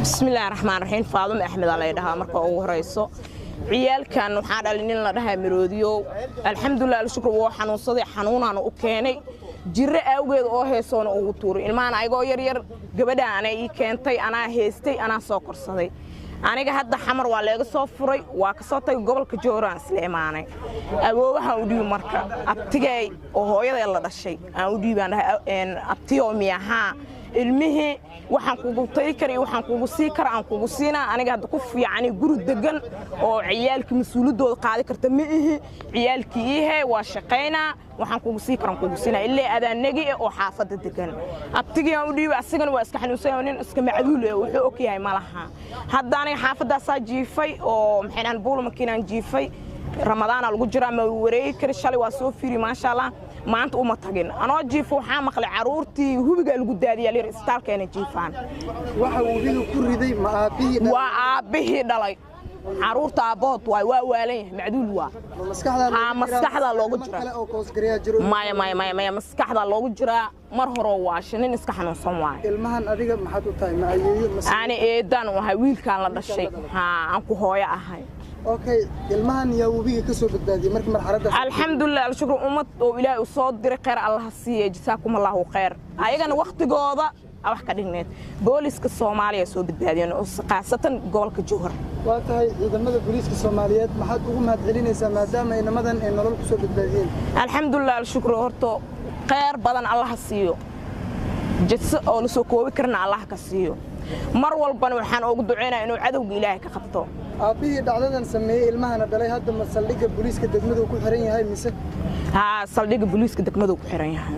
بسم الله الرحمن الرحيم فاضل أحمد الله يدها مركو ورئيسه عيال كان وحنا لين لها مروديو الحمد لله الشكر وحنون صدي حنون أنا أوكيني جرى أوجد هيسون أو طور المعنى أيقو ير قبدا أنا كنتي أنا هيستي أنا سكر صدي أنا جهد حمر ولا صفري وكسرتي قبل كجوران سليماني أبوه هودي مركا أبتجي وهو يلا ده الشيء هودي بأن أبتيو مياها المه waxaan kugu tari karay waxaan kugu sii kara aan kugu siina aniga hadda ku fiican guri degan oo ciyaalkii mas'uuliyadooda qaadi karta ma ihi ciyaalkii waa shaqeynaa waxaan kugu sii karan kugu siina ilaa adaanagi oo xaafada degan abtigiina u dhiibay asagana waa iska xanuunsan nin iska macduul ah wuxuu og yahay malaha hadda aniga xaafadaas jiifay oo maxaan buul makiinaan jiifay ramadaan lagu jiraa ma wareey kar shalay waa soo fiiri ma sha Allah maanta uma tagin anoo jiifo waxaa maqlay caruurtii hubiga lagu daadiyay leer istaalkeena jiifaan waxa uu wiil ku riday ma aabihii dhalay caruurta aabood waa waalan macduul waa maskaxda loogu jiraa maya maskaxda loogu jiraa mar hore waa shinin iska xanuunsan waa ilmahan adiga maxaad u tahay ma ayeeyo ani eedan waxa wiilkan la dhashay aan ku hooyo ahay اوكي المهن يا وبيجي كسر بالدادي مرك مرحلة الحمد لله الشكر أمت وإلهي وصادر خير الله السيء جزاكم الله خير أيضا وقت جوضة أو حكينا بوليس كالصومالية سو بالدادي أنا خاصة قول كجوهر وقتها إذا ماذا بوليس كالصوماليات ما حد يقوم هتعلين ما دام إن ماذا إن رول كسر بالدادين الحمد لله الشكر هرتو خير بدن الله السيء جس أو لسوكوي كرنا الله كسيء مر والبن وحنا وقدعنا إنه عدو إلهي كخطو أبيه دعنا نسميه المهنة دلائي هذا مسلك البوليس كدقمده وكل حرين هاي مسك ها صليق البوليس كدقمده وكل حرين هاي